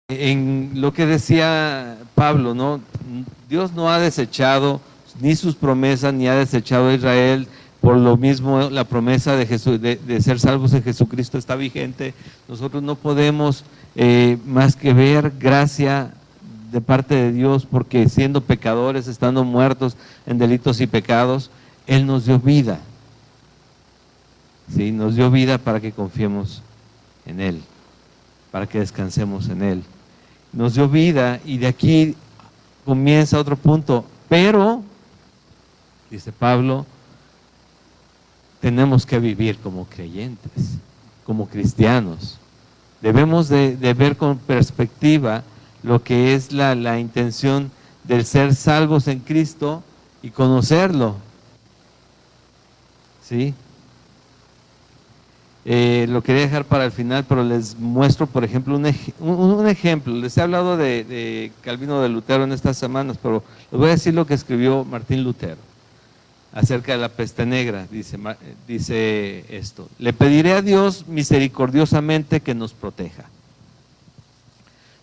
en lo que decía Pablo, ¿no? Dios no ha desechado ni sus promesas, ni ha desechado a Israel. Por lo mismo, la promesa de Jesús, de ser salvos en Jesucristo está vigente. Nosotros no podemos más que ver gracia de parte de Dios, porque siendo pecadores, estando muertos en delitos y pecados, Él nos dio vida. ¿Sí? Nos dio vida para que confiemos en Él, para que descansemos en Él. Nos dio vida, y de aquí comienza otro punto. Pero, dice Pablo, tenemos que vivir como creyentes, como cristianos. Debemos de ver con perspectiva lo que es la intención del ser salvos en Cristo y conocerlo. ¿Sí? Lo quería dejar para el final, pero les muestro, por ejemplo, un ejemplo. Les he hablado de Calvino de Lutero en estas semanas, pero les voy a decir lo que escribió Martín Lutero acerca de la peste negra. Dice esto: le pediré a Dios misericordiosamente que nos proteja.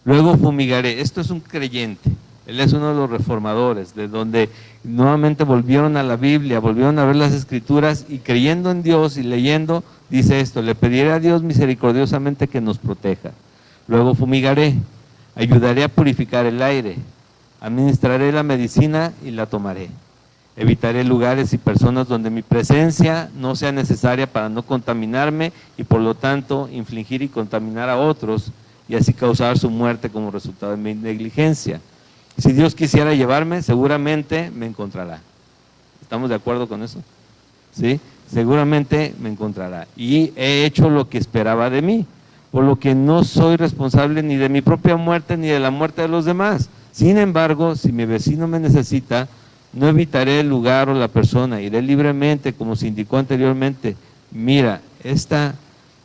Luego fumigaré. Esto es un creyente. Él es uno de los reformadores, de donde nuevamente volvieron a la Biblia, volvieron a ver las Escrituras, y creyendo en Dios y leyendo, dice esto: le pediré a Dios misericordiosamente que nos proteja. Luego fumigaré, ayudaré a purificar el aire, administraré la medicina y la tomaré. Evitaré lugares y personas donde mi presencia no sea necesaria para no contaminarme y por lo tanto infligir y contaminar a otros, y así causar su muerte como resultado de mi negligencia. Si Dios quisiera llevarme, seguramente me encontrará. ¿Estamos de acuerdo con eso? ¿Sí? Seguramente me encontrará. Y he hecho lo que esperaba de mí, por lo que no soy responsable ni de mi propia muerte ni de la muerte de los demás. Sin embargo, si mi vecino me necesita, no evitaré el lugar o la persona, iré libremente, como se indicó anteriormente. Mira, esta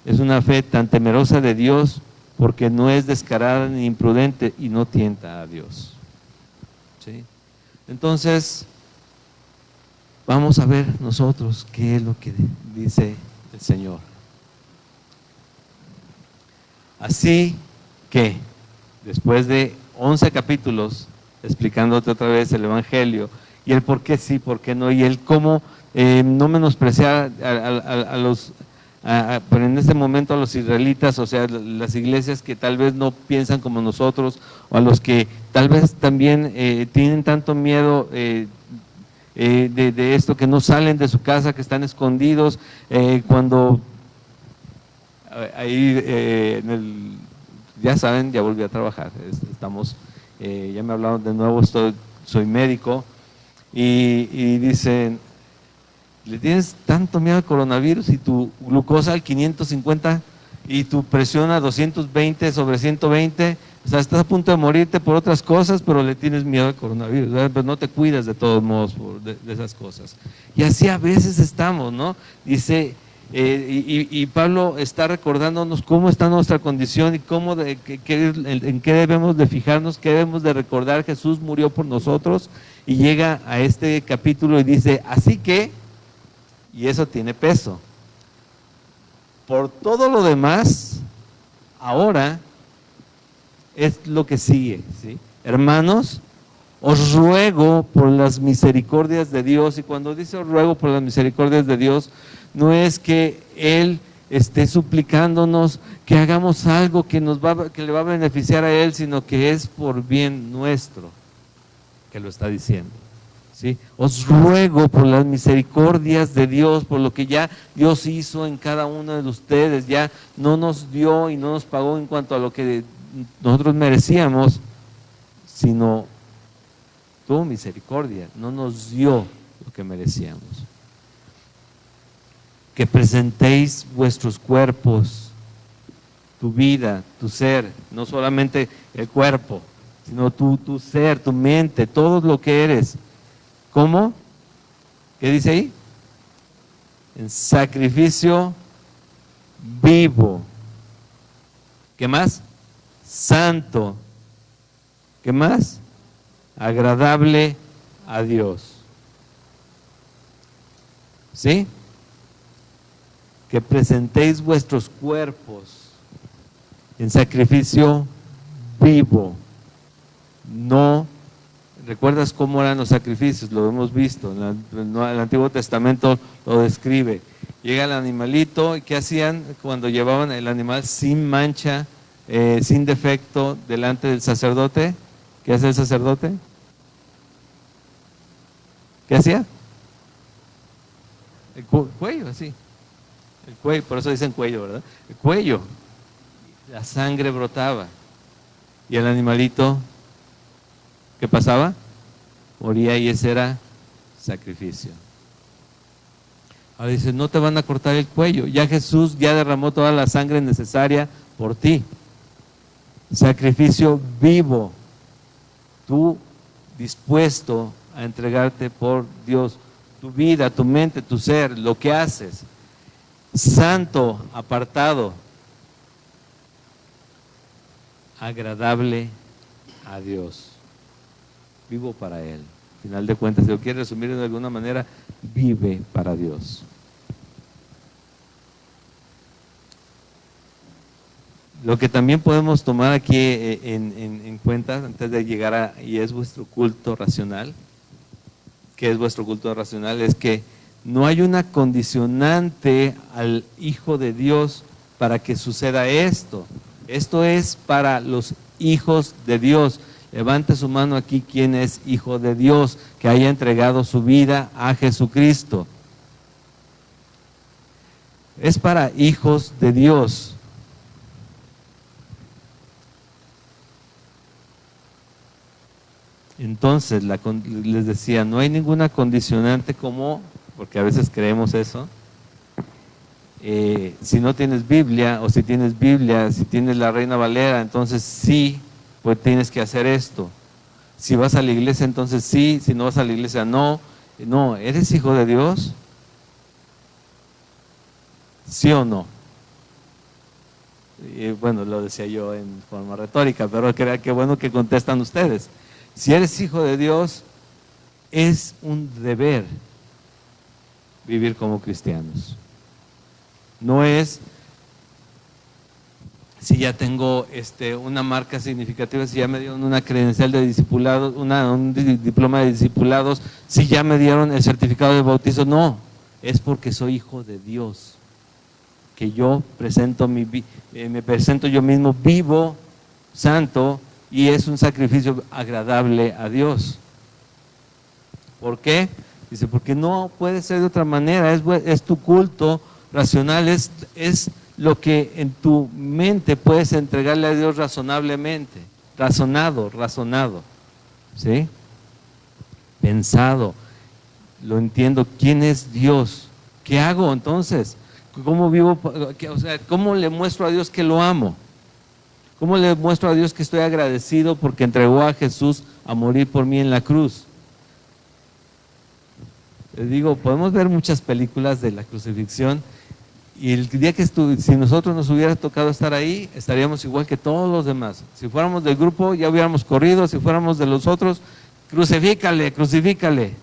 es una fe tan temerosa de Dios, porque no es descarada ni imprudente y no tienta a Dios. ¿Sí? Entonces, vamos a ver nosotros qué es lo que dice el Señor. Así que, después de 11 capítulos explicándote otra vez el Evangelio, y el por qué sí, por qué no, y el cómo no menospreciar pero en este momento a los israelitas, o sea, las iglesias que tal vez no piensan como nosotros, o a los que tal vez también tienen tanto miedo de esto, que no salen de su casa, que están escondidos, cuando ahí ya saben, ya volví a trabajar, estamos, ya me hablaron de nuevo, soy médico, y dicen: le tienes tanto miedo al coronavirus, y tu glucosa al 550 y tu presión a 220 sobre 120, o sea, estás a punto de morirte por otras cosas, pero le tienes miedo al coronavirus, ¿verdad? Pero no te cuidas de todos modos de esas cosas. Y así a veces estamos, ¿no? Dice, y Pablo está recordándonos cómo está nuestra condición y cómo en qué debemos de fijarnos, qué debemos de recordar. Jesús murió por nosotros, y llega a este capítulo y dice: así que, y eso tiene peso, por todo lo demás, ahora es lo que sigue, ¿sí? Hermanos, os ruego por las misericordias de Dios. Y cuando dice os ruego por las misericordias de Dios, no es que Él esté suplicándonos que hagamos algo que le va a beneficiar a Él, sino que es por bien nuestro que lo está diciendo. ¿Sí? Os ruego por las misericordias de Dios, por lo que ya Dios hizo en cada uno de ustedes. Ya no nos dio y no nos pagó en cuanto a lo que nosotros merecíamos, sino tuvo misericordia, no nos dio lo que merecíamos. Que presentéis vuestros cuerpos, tu vida, tu ser, no solamente el cuerpo, sino tu ser, tu mente, todo lo que eres. ¿Cómo? ¿Qué dice ahí? En sacrificio vivo. ¿Qué más? Santo. ¿Qué más? Agradable a Dios. ¿Sí? Que presentéis vuestros cuerpos en sacrificio vivo. vivo. No, ¿recuerdas cómo eran los sacrificios? Lo hemos visto, el Antiguo Testamento lo describe. Llega el animalito, y ¿qué hacían cuando llevaban el animal sin mancha, sin defecto, delante del sacerdote? ¿Qué hace el sacerdote? ¿Qué hacía? El cuello, así. El cuello, por eso dicen cuello, ¿verdad? El cuello. La sangre brotaba. Y el animalito, ¿qué pasaba? Moría, y ese era sacrificio. Ahora dice, no te van a cortar el cuello. Ya Jesús ya derramó toda la sangre necesaria por ti. Sacrificio vivo. Tú dispuesto a entregarte por Dios. Tu vida, tu mente, tu ser, lo que haces. Santo, apartado, agradable a Dios. Vivo para Él. Al final de cuentas, si lo quieres resumir de alguna manera, vive para Dios. Lo que también podemos tomar aquí en cuenta antes de llegar a, y es vuestro culto racional, que es vuestro culto racional, es que no hay una condicionante al Hijo de Dios para que suceda esto. Esto es para los hijos de Dios. Levante su mano aquí quien es hijo de Dios, que haya entregado su vida a Jesucristo. Es para hijos de Dios. Entonces, les decía, no hay ninguna condicionante como, porque a veces creemos eso, si no tienes Biblia, o si tienes Biblia, si tienes la Reina Valera, entonces sí, pues tienes que hacer esto. Si vas a la iglesia, entonces sí, si no vas a la iglesia, no. No, ¿eres hijo de Dios? ¿Sí o no? Y bueno, lo decía yo en forma retórica, pero qué bueno que contestan ustedes. Si eres hijo de Dios, es un deber vivir como cristianos. No es si ya tengo una marca significativa, si ya me dieron una credencial de discipulados, un diploma de discipulados, si ya me dieron el certificado de bautizo. No, es porque soy hijo de Dios, que yo me presento yo mismo vivo, santo, y es un sacrificio agradable a Dios. ¿Por qué? Dice, porque no puede ser de otra manera, es tu culto racional, es lo que en tu mente puedes entregarle a Dios razonablemente, razonado, ¿sí? Pensado, lo entiendo, ¿quién es Dios? ¿Qué hago entonces? ¿Cómo vivo? O sea, ¿cómo le muestro a Dios que lo amo? ¿Cómo le muestro a Dios que estoy agradecido porque entregó a Jesús a morir por mí en la cruz? Les digo, podemos ver muchas películas de la crucifixión, y el día que si nosotros nos hubiera tocado estar ahí, estaríamos igual que todos los demás. Si fuéramos del grupo, ya hubiéramos corrido. Si fuéramos de los otros, crucifícale, crucifícale.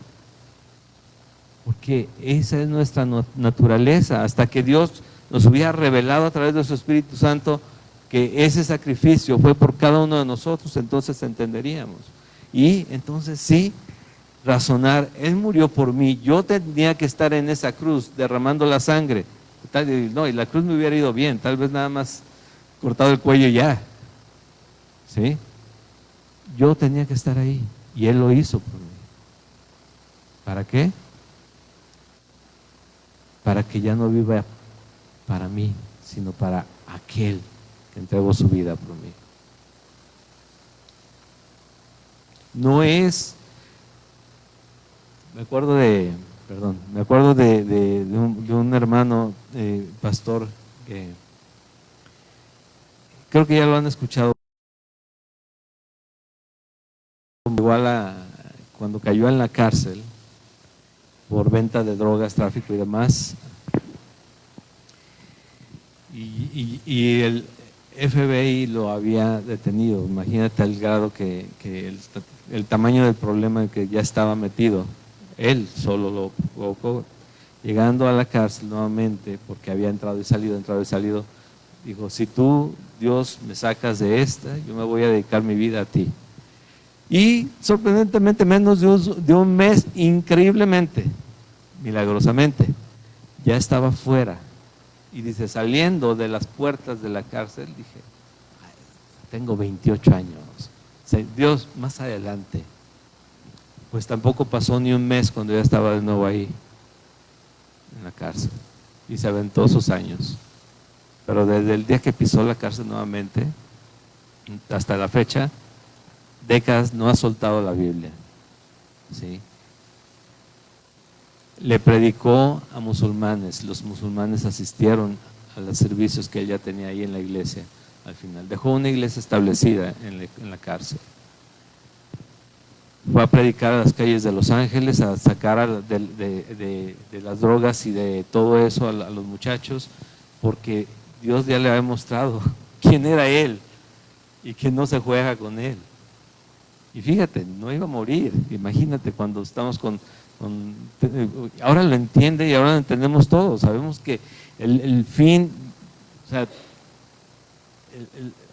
Porque esa es nuestra naturaleza. Hasta que Dios nos hubiera revelado a través de su Espíritu Santo que ese sacrificio fue por cada uno de nosotros, entonces entenderíamos. Y entonces sí, razonar, Él murió por mí, yo tenía que estar en esa cruz derramando la sangre. No, y la cruz me hubiera ido bien, tal vez nada más cortado el cuello ya. ¿Sí? Yo tenía que estar ahí, y Él lo hizo por mí. ¿Para qué? Para que ya no viva para mí, sino para aquel que entregó su vida por mí. No es, me acuerdo de un hermano pastor que creo que ya lo han escuchado. Cuando cayó en la cárcel por venta de drogas, tráfico y demás, y el FBI lo había detenido. Imagínate el grado que el tamaño del problema en que ya estaba metido. Él solo lo provocó. Llegando a la cárcel nuevamente, porque había entrado y salido, dijo, si tú Dios, me sacas de esta, yo me voy a dedicar mi vida a ti. Y sorprendentemente, menos de un mes, increíblemente, milagrosamente, ya estaba fuera. Y dice, saliendo de las puertas de la cárcel, dije, tengo 28 años. Dios, más adelante. Pues tampoco pasó ni un mes cuando ya estaba de nuevo ahí, en la cárcel. Y se aventó sus años. Pero desde el día que pisó la cárcel nuevamente, hasta la fecha, décadas, no ha soltado la Biblia. ¿Sí? Le predicó a musulmanes, los musulmanes asistieron a los servicios que él ya tenía ahí en la iglesia. Al final dejó una iglesia establecida en la cárcel. Fue a predicar a las calles de Los Ángeles, a sacar de las drogas y de todo eso a los muchachos, porque Dios ya le había mostrado quién era él y que no se juega con él. Y fíjate, no iba a morir. Imagínate cuando estamos ahora lo entiende y ahora lo entendemos todos. Sabemos que el fin, o sea,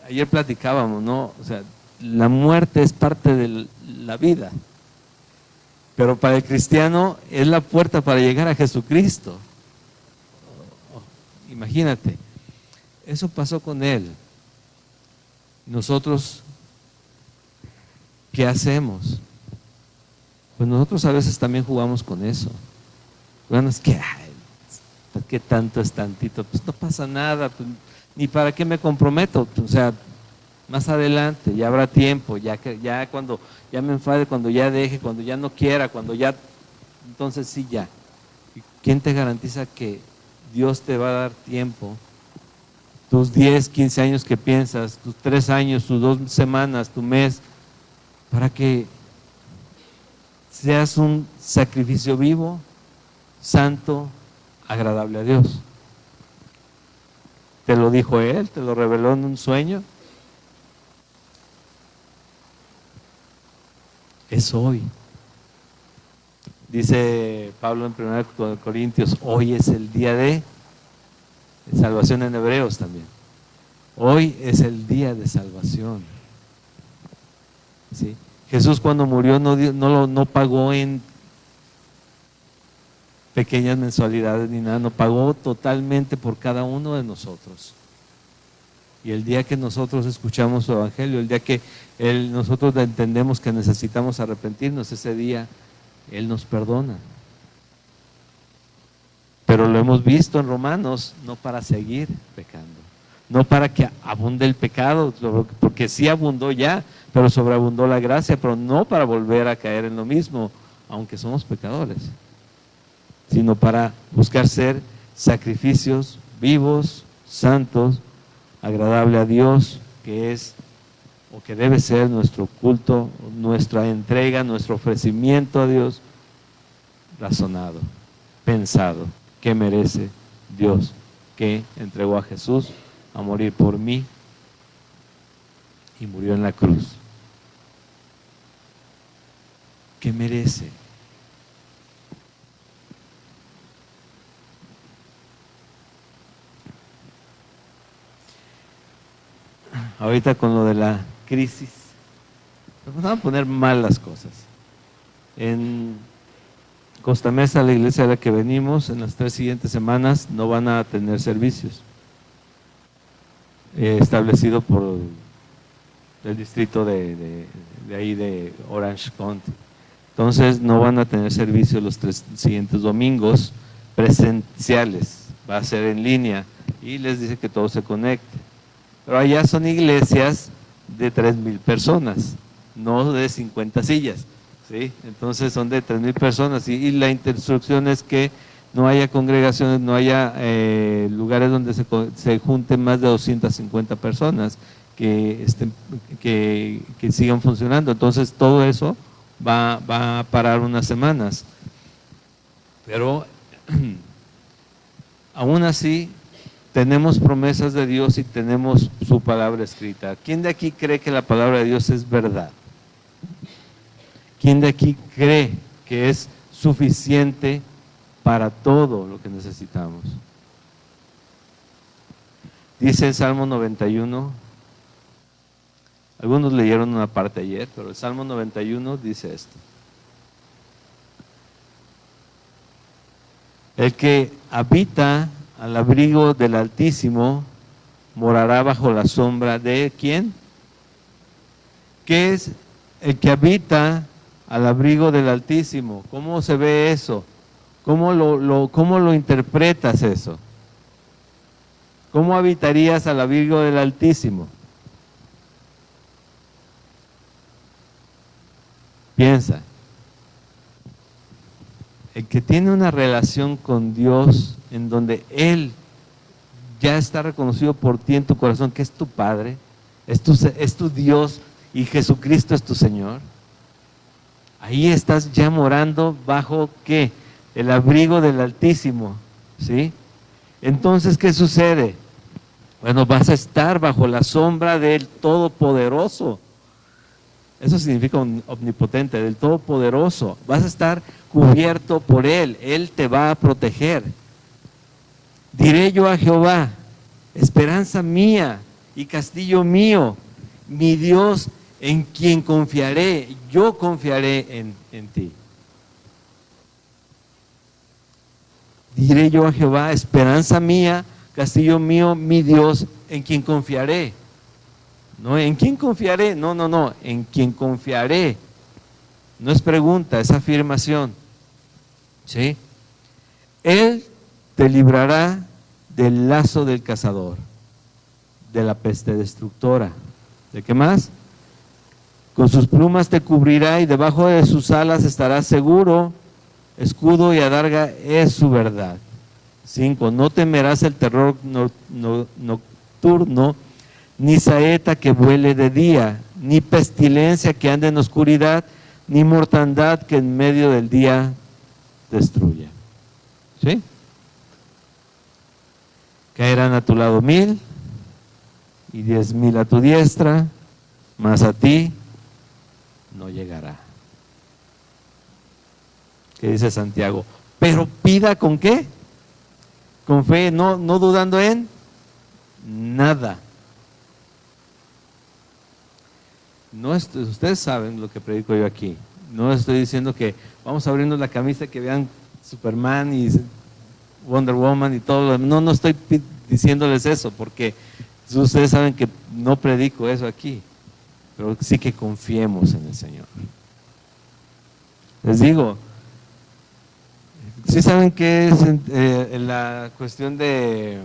ayer platicábamos, ¿no? O sea, la muerte es parte de la vida, pero para el cristiano es la puerta para llegar a Jesucristo. Imagínate, eso pasó con él. Nosotros, ¿qué hacemos? Pues nosotros a veces también jugamos con eso. Bueno, es que, ¿qué tanto es tantito? Pues no pasa nada, pues, ni para qué me comprometo. O sea, más adelante, ya habrá tiempo, ya cuando ya me enfade, cuando ya deje, cuando ya no quiera, cuando ya, entonces sí ya. ¿Quién te garantiza que Dios te va a dar tiempo? Tus 10, 15 años que piensas, tus 3 años, tus 2 semanas, tu mes, para que seas un sacrificio vivo, santo, agradable a Dios. Te lo dijo Él, te lo reveló en un sueño. Es hoy. Dice Pablo en 1 Corintios, hoy es el día de salvación, en Hebreos también. Hoy es el día de salvación. ¿Sí? Jesús cuando murió no pagó en pequeñas mensualidades ni nada, no pagó totalmente por cada uno de nosotros. Y el día que nosotros escuchamos su evangelio, el día que nosotros entendemos que necesitamos arrepentirnos, ese día Él nos perdona. Pero lo hemos visto en Romanos, no para seguir pecando, no para que abunde el pecado, porque sí abundó ya, pero sobreabundó la gracia, pero no para volver a caer en lo mismo, aunque somos pecadores, sino para buscar ser sacrificios vivos, santos, agradable a Dios, que es o que debe ser nuestro culto, nuestra entrega, nuestro ofrecimiento a Dios, razonado, pensado, que merece Dios, que entregó a Jesús a morir por mí y murió en la cruz. ¿Qué merece? Ahorita con lo de la crisis, nos van a poner mal las cosas. En Costa Mesa, la iglesia a la que venimos, en las 3 siguientes semanas no van a tener servicios establecido por el distrito de ahí de Orange County. Entonces no van a tener servicios los 3 siguientes domingos presenciales, va a ser en línea y les dice que todo se conecte. Pero allá son iglesias de 3,000 personas, no de 50 sillas, ¿sí? Entonces son de 3,000 personas y la instrucción es que no haya congregaciones, no haya lugares donde se junten más de 250 personas que sigan funcionando. Entonces todo eso va a parar unas semanas. Pero aún así tenemos promesas de Dios y tenemos su palabra escrita. ¿Quién de aquí cree que la palabra de Dios es verdad? ¿Quién de aquí cree que es suficiente para todo lo que necesitamos? Dice el Salmo 91, algunos leyeron una parte ayer, pero el Salmo 91 dice esto: el que habita al abrigo del Altísimo morará bajo la sombra de ¿quién? ¿Qué es el que habita al abrigo del Altísimo? ¿Cómo se ve eso? ¿Cómo lo interpretas eso? ¿Cómo habitarías al abrigo del Altísimo? Piensa. El que tiene una relación con Dios en donde Él ya está reconocido por ti en tu corazón, que es tu Padre, es tu Dios y Jesucristo es tu Señor. Ahí estás ya morando bajo ¿qué? El abrigo del Altísimo, ¿sí? Entonces, ¿qué sucede? Bueno, vas a estar bajo la sombra del Todopoderoso. Eso significa omnipotente, del Todopoderoso. Vas a estar cubierto por Él. Él te va a proteger. Diré yo a Jehová, esperanza mía y castillo mío, mi Dios en quien confiaré. Yo confiaré en ti. Diré yo a Jehová, esperanza mía, castillo mío, mi Dios en quien confiaré. No, ¿en quién confiaré? No, en quien confiaré. No es pregunta, es afirmación. ¿Sí? Él te librará del lazo del cazador, de la peste destructora. ¿De qué más? Con sus plumas te cubrirá y debajo de sus alas estarás seguro. Escudo y adarga es su verdad. 5. No temerás el terror nocturno, ni saeta que vuele de día, ni pestilencia que ande en oscuridad, ni mortandad que en medio del día destruya. ¿Sí? Caerán a tu lado 1000 y 10,000 a tu diestra, mas a ti no llegará. ¿Qué dice Santiago? Pero pida ¿con qué? Con fe, no dudando en nada. No ustedes saben lo que predico yo aquí. No estoy diciendo que vamos a abrirnos la camisa que vean Superman y Wonder Woman y todo. No estoy diciéndoles eso, porque ustedes saben que no predico eso aquí. Pero sí que confiemos en el Señor. Les digo, ¿sí saben qué es la cuestión de,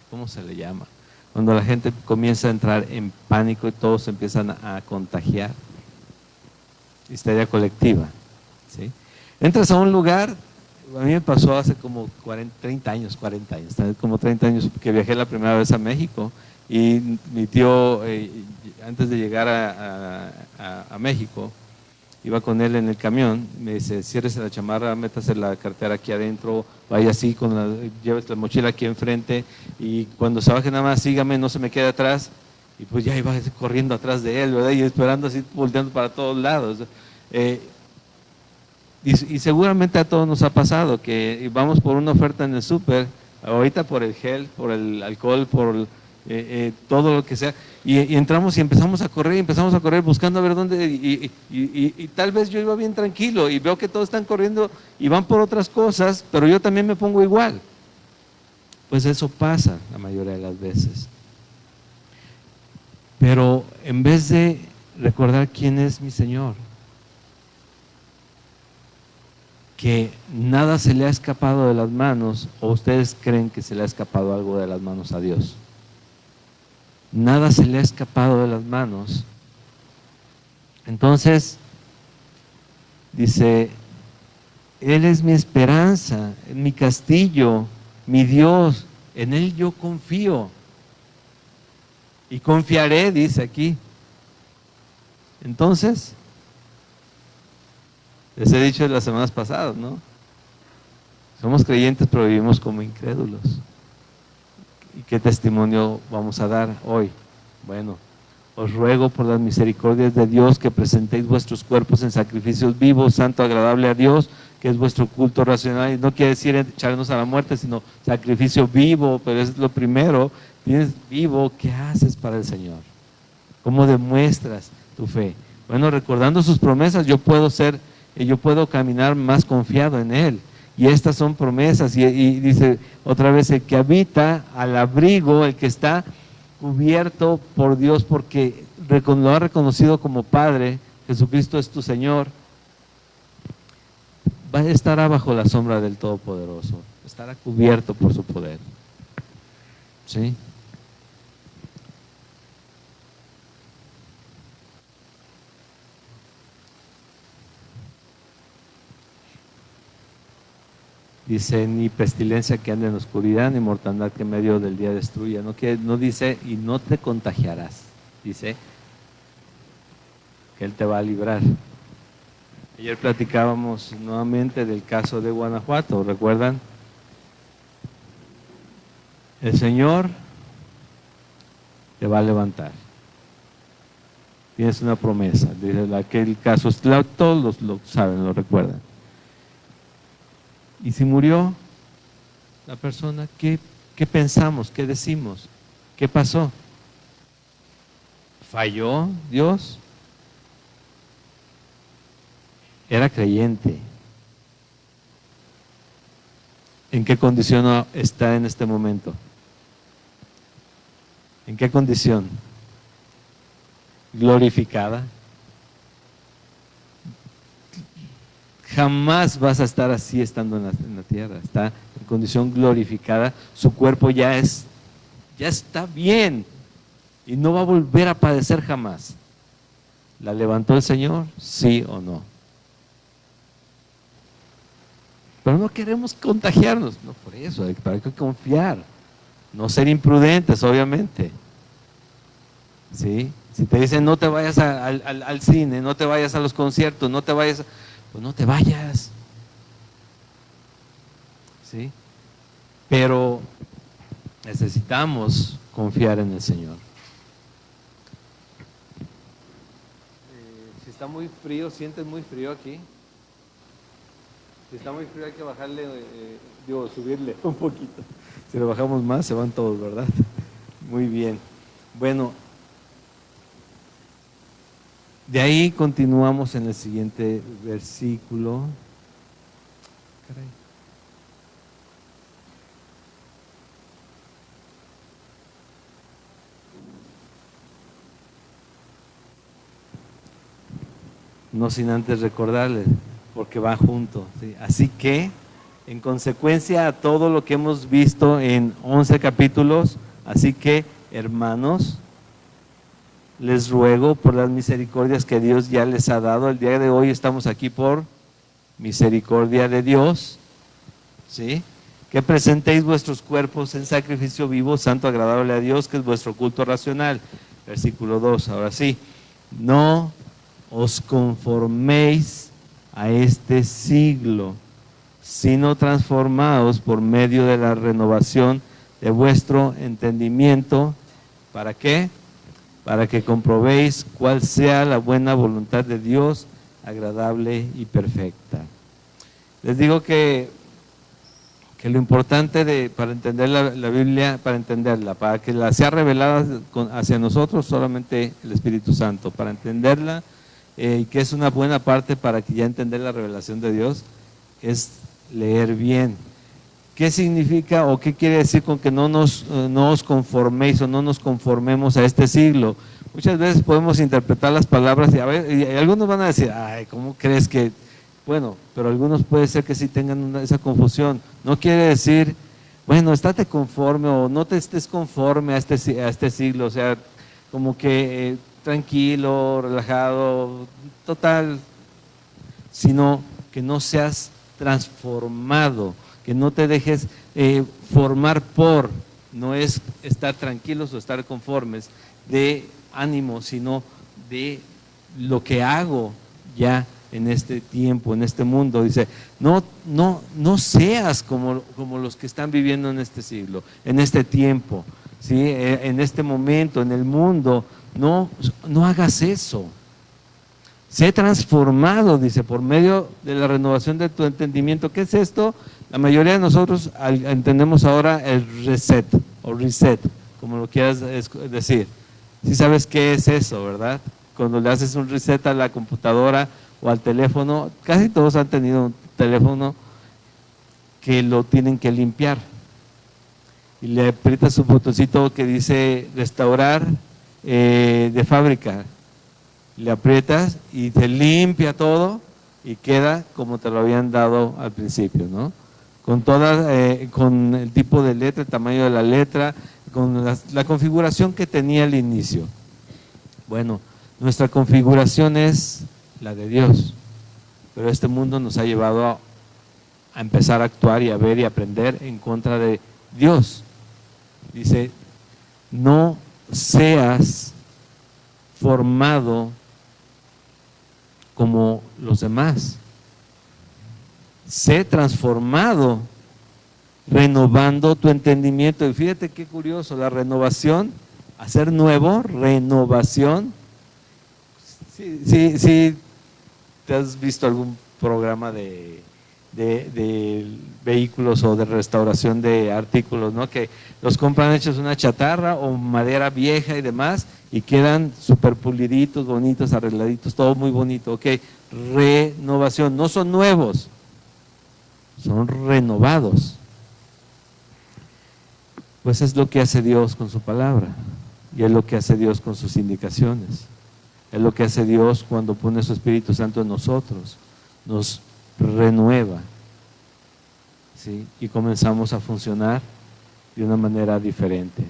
¿cómo se le llama? Cuando la gente comienza a entrar en pánico y todos empiezan a contagiar. Histeria colectiva. ¿Sí? Entras a un lugar, a mí me pasó hace como 40 años, como 30 años que viajé la primera vez a México y mi tío, antes de llegar a México, iba con él en el camión, me dice, ciérrese la chamarra, métase la cartera aquí adentro, vaya así, llévese la mochila aquí enfrente y cuando se baje nada más sígame, no se me quede atrás. Y pues ya iba corriendo atrás de él, ¿verdad? Y esperando así, volteando para todos lados. Y seguramente a todos nos ha pasado que vamos por una oferta en el súper, ahorita por el gel, por el alcohol, por todo lo que sea, y entramos y empezamos a correr buscando a ver dónde, y tal vez yo iba bien tranquilo y veo que todos están corriendo y van por otras cosas, pero yo también me pongo igual. Pues eso pasa la mayoría de las veces. Pero en vez de recordar quién es mi Señor, que nada se le ha escapado de las manos, o ustedes creen que se le ha escapado algo de las manos a Dios. Nada se le ha escapado de las manos. Entonces, dice, Él es mi esperanza, mi castillo, mi Dios, en Él yo confío. Y confiaré, dice aquí. Entonces, les he dicho las semanas pasadas, ¿no? Somos creyentes, pero vivimos como incrédulos. ¿Y qué testimonio vamos a dar hoy? Bueno, os ruego por las misericordias de Dios que presentéis vuestros cuerpos en sacrificios vivos, santo, agradable a Dios, que es vuestro culto racional. Y no quiere decir echarnos a la muerte, sino sacrificio vivo, pero es lo primero. Tienes vivo, ¿qué haces para el Señor? ¿Cómo demuestras tu fe? Bueno, recordando sus promesas, yo puedo caminar más confiado en Él. Y estas son promesas. Y dice otra vez, el que habita al abrigo, el que está cubierto por Dios, porque lo ha reconocido como Padre, Jesucristo es tu Señor, estará bajo la sombra del Todopoderoso, estará cubierto por su poder. ¿Sí? Dice, ni pestilencia que ande en la oscuridad, ni mortandad que en medio del día destruya. No dice, y no te contagiarás. Dice que Él te va a librar. Ayer platicábamos nuevamente del caso de Guanajuato, ¿recuerdan? El Señor te va a levantar. Tienes una promesa. Dice, aquel caso, todos lo saben, lo recuerdan. Y si murió la persona, ¿qué pensamos? ¿Qué decimos? ¿Qué pasó? ¿Falló Dios? Era creyente. ¿En qué condición está en este momento? ¿En qué condición? Glorificada. Jamás vas a estar así estando en la tierra. Está en condición glorificada. Su cuerpo ya está bien y no va a volver a padecer jamás. ¿La levantó el Señor? ¿Sí o no? Pero no queremos contagiarnos. No, por eso, hay que confiar. No ser imprudentes, obviamente. ¿Sí? Si te dicen no te vayas al cine, no te vayas a los conciertos, no te vayas, pues no te vayas. ¿Sí? Pero necesitamos confiar en el Señor. Si está muy frío, ¿sientes muy frío aquí? Si está muy frío hay que bajarle, subirle un poquito. Si lo bajamos más se van todos, ¿verdad? Muy bien. Bueno, de ahí continuamos en el siguiente versículo. Caray. No sin antes recordarles, porque va junto, ¿sí? Así que, en consecuencia a todo lo que hemos visto en 11 capítulos, así que, hermanos, les ruego por las misericordias que Dios ya les ha dado. El día de hoy estamos aquí por misericordia de Dios, ¿sí? Que presentéis vuestros cuerpos en sacrificio vivo, santo, agradable a Dios, que es vuestro culto racional. Versículo 2, ahora sí. No os conforméis a este siglo, sino transformaos por medio de la renovación de vuestro entendimiento. ¿Para qué? Para que comprobéis cuál sea la buena voluntad de Dios, agradable y perfecta. Les digo que lo importante para entender la Biblia, para entenderla, para que la sea revelada hacia nosotros, solamente el Espíritu Santo, para entenderla, y que es una buena parte para que ya entender la revelación de Dios, es leer bien. ¿Qué significa o qué quiere decir con que no os conforméis o no nos conformemos a este siglo? Muchas veces podemos interpretar las palabras y algunos van a decir, ay, ¿cómo crees que? Bueno, pero algunos puede ser que sí tengan esa confusión. No quiere decir, bueno, estate conforme o no te estés conforme a este siglo, o sea, como que tranquilo, relajado, total, sino que no seas transformado, que no te dejes formar por, no es estar tranquilos o estar conformes de ánimo, sino de lo que hago ya en este tiempo, en este mundo. Dice, no seas como los que están viviendo en este siglo, en este tiempo, ¿sí? En este momento, en el mundo, no hagas eso, sé transformado, dice, por medio de la renovación de tu entendimiento. ¿Qué es esto? La mayoría de nosotros entendemos ahora el reset, o reset, como lo quieras decir. Si sabes qué es eso, ¿verdad? Cuando le haces un reset a la computadora o al teléfono, casi todos han tenido un teléfono que lo tienen que limpiar. Y le aprietas su botoncito que dice restaurar de fábrica. Le aprietas y te limpia todo y queda como te lo habían dado al principio, ¿no? Con con el tipo de letra, el tamaño de la letra, con la configuración que tenía al inicio. Bueno, nuestra configuración es la de Dios, pero este mundo nos ha llevado a empezar a actuar y a ver y aprender en contra de Dios. Dice, no seas formado como los demás. Sé transformado, renovando tu entendimiento. Y fíjate qué curioso, la renovación, hacer nuevo, renovación. Sí, ¿te has visto algún programa de vehículos o de restauración de artículos, ¿no? Que los compran hechos una chatarra o madera vieja y demás y quedan súper puliditos, bonitos, arregladitos, todo muy bonito. Ok, renovación, no son nuevos, son renovados. Pues es lo que hace Dios con su palabra y es lo que hace Dios con sus indicaciones. Es lo que hace Dios cuando pone su Espíritu Santo en nosotros, nos renueva, ¿sí? Y comenzamos a funcionar de una manera diferente,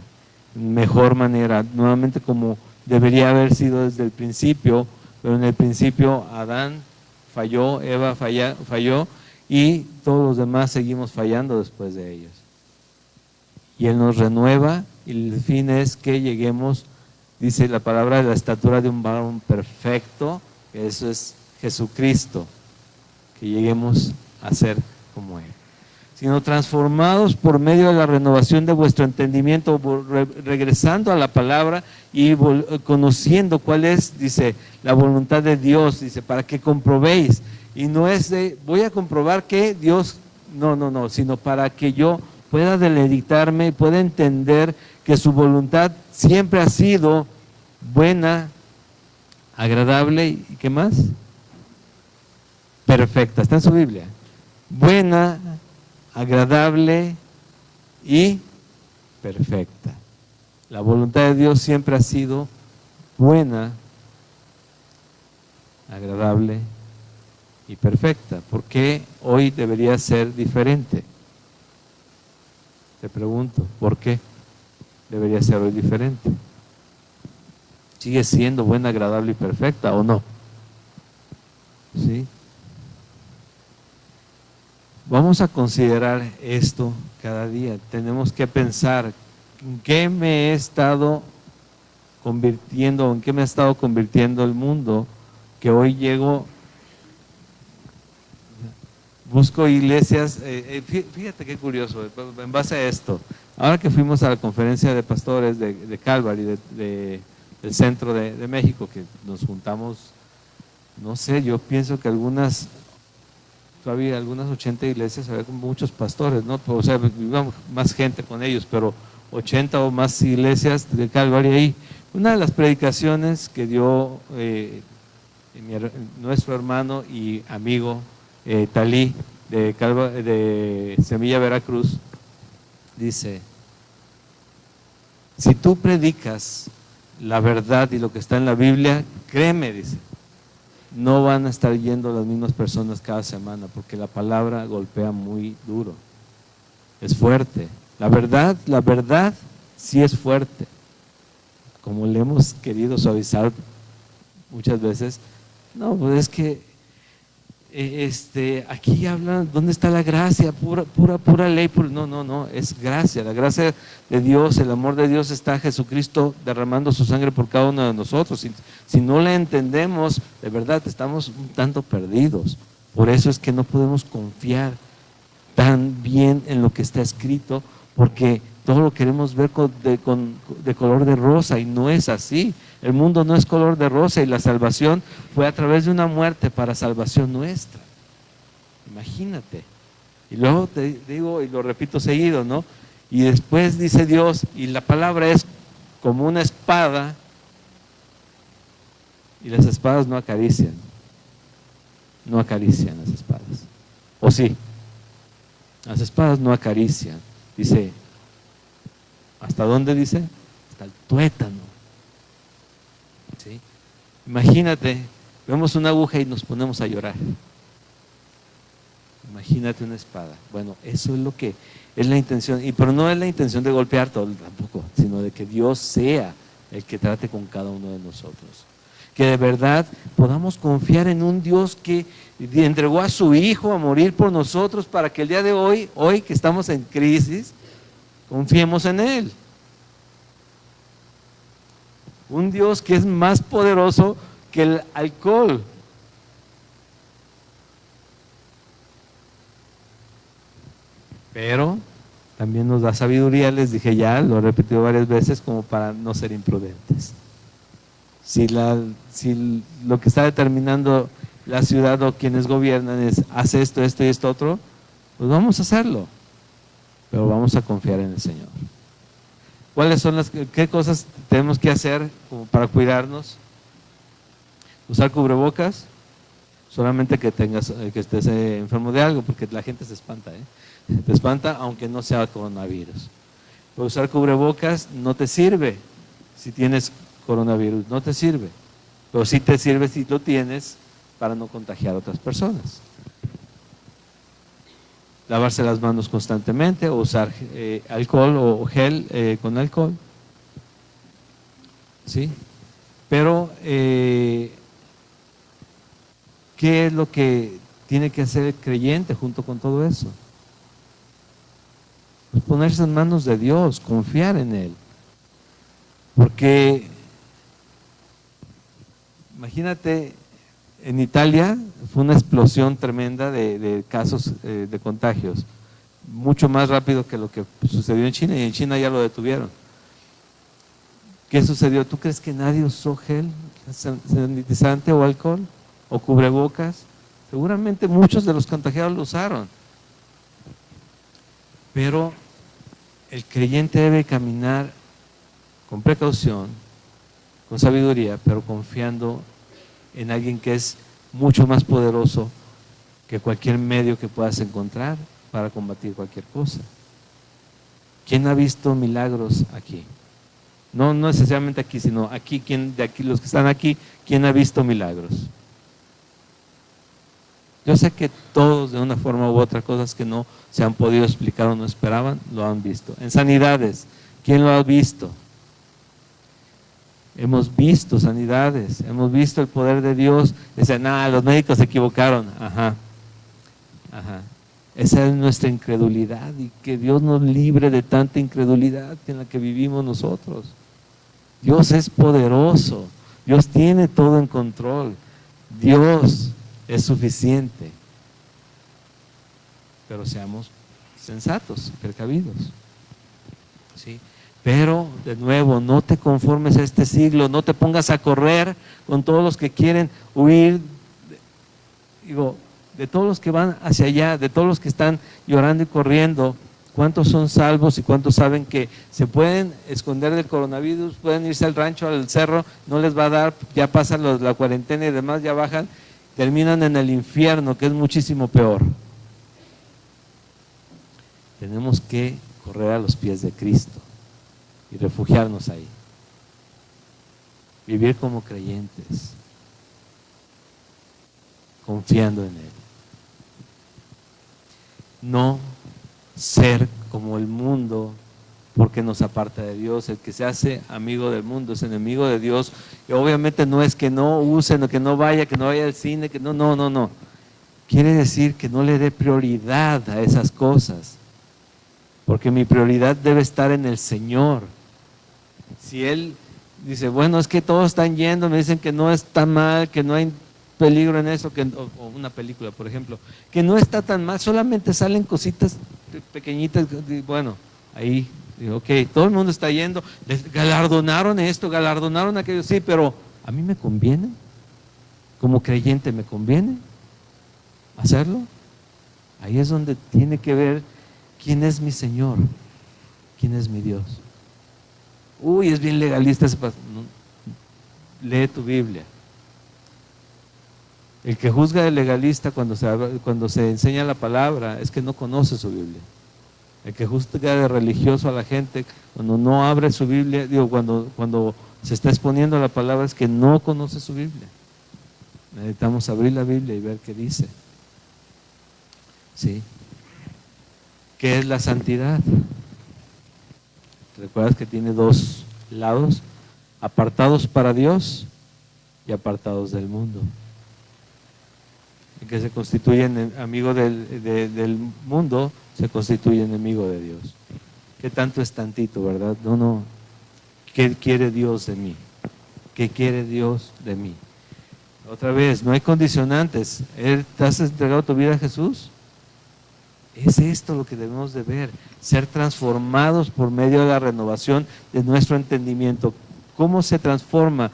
mejor manera, nuevamente como debería haber sido desde el principio, pero en el principio Adán falló, Eva falló y todos los demás seguimos fallando después de ellos. Y Él nos renueva y el fin es que lleguemos, dice la palabra, de la estatura de un varón perfecto, que eso es Jesucristo, que lleguemos a ser como Él. Sino transformados por medio de la renovación de vuestro entendimiento, regresando a la palabra y conociendo cuál es, dice, la voluntad de Dios, dice, para que comprobéis. Y no es de, voy a comprobar que Dios, no, sino para que yo pueda deleitarme y pueda entender que su voluntad siempre ha sido buena, agradable y ¿qué más? Perfecta, está en su Biblia. Buena, agradable y perfecta. La voluntad de Dios siempre ha sido buena, agradable y perfecta. ¿Por qué hoy debería ser diferente? Te pregunto, ¿por qué debería ser hoy diferente? ¿Sigue siendo buena, agradable y perfecta o no? ¿Sí? Vamos a considerar esto cada día. Tenemos que pensar en qué me he estado convirtiendo, en qué me ha estado convirtiendo el mundo, que hoy llego, busco iglesias. Fíjate qué curioso, en base a esto, ahora que fuimos a la conferencia de pastores de Calvary, del centro de México, que nos juntamos, no sé, yo pienso que todavía algunas 80 iglesias, había muchos pastores, ¿no? O sea, íbamos más gente con ellos, pero 80 o más iglesias de Calvary ahí. Una de las predicaciones que dio nuestro hermano y amigo Talí de Semilla Veracruz, dice, si tú predicas la verdad y lo que está en la Biblia, créeme, dice, no van a estar yendo las mismas personas cada semana, porque la palabra golpea muy duro, es fuerte. La verdad sí es fuerte, como le hemos querido suavizar muchas veces. No, pues es que aquí hablan, ¿dónde está la gracia? Pura ley. No, es gracia. La gracia de Dios, el amor de Dios está Jesucristo derramando su sangre por cada uno de nosotros. Si no la entendemos, de verdad estamos un tanto perdidos. Por eso es que no podemos confiar tan bien en lo que está escrito, porque todo lo queremos ver de color de rosa, y no es así. El mundo no es color de rosa, y la salvación fue a través de una muerte para salvación nuestra. Imagínate. Y luego te digo, y lo repito seguido, ¿no? Y después dice Dios, y la palabra es como una espada, y las espadas no acarician. No acarician las espadas. ¿O sí? Las espadas no acarician. Dice, ¿hasta dónde dice? Hasta el tuétano. ¿Sí? Imagínate, vemos una aguja y nos ponemos a llorar. Imagínate una espada. Bueno, eso es lo que es la intención, pero no es la intención de golpear todo tampoco, sino de que Dios sea el que trate con cada uno de nosotros. Que de verdad podamos confiar en un Dios que entregó a su Hijo a morir por nosotros, para que el día de hoy que estamos en crisis, confiemos en Él. Un Dios que es más poderoso que el alcohol. Pero también nos da sabiduría, les dije ya, lo he repetido varias veces, como para no ser imprudentes. Si lo que está determinando la ciudad o quienes gobiernan es hace esto, esto y esto otro, pues vamos a hacerlo, pero vamos a confiar en el Señor. ¿Cuáles son qué cosas tenemos que hacer como para cuidarnos? Usar cubrebocas, solamente que estés enfermo de algo, porque la gente se espanta, te espanta aunque no sea coronavirus. Pero usar cubrebocas no te sirve si tienes coronavirus, no te sirve, pero sí te sirve si lo tienes para no contagiar a otras personas. Lavarse las manos constantemente, o usar alcohol o gel con alcohol, ¿sí? Pero ¿qué es lo que tiene que hacer el creyente junto con todo eso? Pues ponerse en manos de Dios, confiar en Él, porque imagínate, en Italia fue una explosión tremenda de casos de contagios, mucho más rápido que lo que sucedió en China, y en China ya lo detuvieron. ¿Qué sucedió? ¿Tú crees que nadie usó gel sanitizante o alcohol o cubrebocas? Seguramente muchos de los contagiados lo usaron, pero el creyente debe caminar con precaución, con sabiduría, pero confiando en alguien que es mucho más poderoso que cualquier medio que puedas encontrar para combatir cualquier cosa. ¿Quién ha visto milagros aquí? No necesariamente aquí, sino aquí, los que están aquí, ¿quién ha visto milagros? Yo sé que todos, de una forma u otra, cosas que no se han podido explicar o no esperaban, lo han visto. En sanidades, ¿quién lo ha visto? Hemos visto sanidades, hemos visto el poder de Dios. Dicen, los médicos se equivocaron. Ajá. Esa es nuestra incredulidad, y que Dios nos libre de tanta incredulidad en la que vivimos nosotros. Dios es poderoso, Dios tiene todo en control, Dios es suficiente. Pero seamos sensatos, precavidos, ¿sí? Pero, de nuevo, no te conformes a este siglo, no te pongas a correr con todos los que quieren huir, de todos los que van hacia allá, de todos los que están llorando y corriendo. ¿Cuántos son salvos y cuántos saben que se pueden esconder del coronavirus, pueden irse al rancho, al cerro, no les va a dar, ya pasan la cuarentena y demás, ya bajan, terminan en el infierno, que es muchísimo peor? Tenemos que correr a los pies de Cristo y refugiarnos ahí, vivir como creyentes, confiando en Él, no ser como el mundo, porque nos aparta de Dios. El que se hace amigo del mundo es enemigo de Dios. Y obviamente no es que no usen o que no vaya al cine, que no. Quiere decir que no le dé prioridad a esas cosas, porque mi prioridad debe estar en el Señor. Si Él dice, bueno, es que todos están yendo, me dicen que no está mal, que no hay peligro en eso, o una película, por ejemplo, que no está tan mal, solamente salen cositas pequeñitas, bueno, ahí Digo, ok, todo el mundo está yendo, les galardonaron esto, galardonaron aquello, sí, pero ¿a mí me conviene? Como creyente, ¿me conviene hacerlo? Ahí es donde tiene que ver quién es mi Señor, quién es mi Dios. Uy, es bien legalista ese paso. No, lee tu Biblia. El que juzga de legalista cuando se enseña la palabra es que no conoce su Biblia. El que juzga de religioso a la gente cuando no abre su Biblia, digo, cuando se está exponiendo a la palabra, es que no conoce su Biblia. Necesitamos abrir la Biblia y ver qué dice. ¿Sí? ¿Qué es la santidad? ¿Recuerdas que tiene dos lados? Apartados para Dios y apartados del mundo. El que se constituye amigo del mundo se constituye enemigo de Dios. ¿Qué tanto es tantito, verdad? No. ¿Qué quiere Dios de mí? ¿Qué quiere Dios de mí? Otra vez, no hay condicionantes. ¿Te has entregado tu vida a Jesús? Es esto lo que debemos de ver, ser transformados por medio de la renovación de nuestro entendimiento. ¿Cómo se transforma?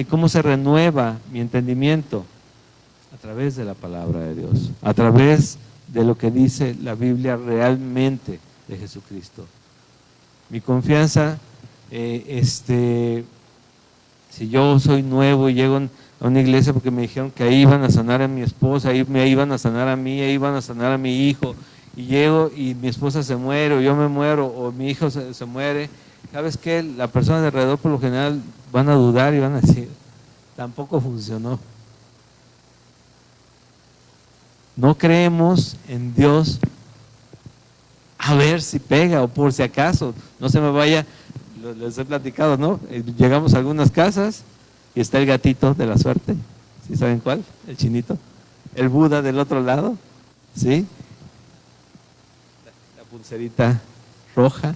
¿Cómo se renueva mi entendimiento? A través de la palabra de Dios, a través de lo que dice la Biblia realmente de Jesucristo. Mi confianza, si yo soy nuevo y llego a una iglesia porque me dijeron que ahí iban a sanar a mi esposa, ahí me iban a sanar a mí, ahí iban a sanar a mi hijo, y llego y mi esposa se muere, o yo me muero, o mi hijo se muere, ¿sabes qué? La persona de alrededor por lo general van a dudar y van a decir, tampoco funcionó. No creemos en Dios a ver si pega o por si acaso, no se me vaya, les he platicado, ¿no? Llegamos a algunas casas y está el gatito de la suerte, ¿sí saben cuál? El chinito, el Buda del otro lado, ¿sí? La pulserita roja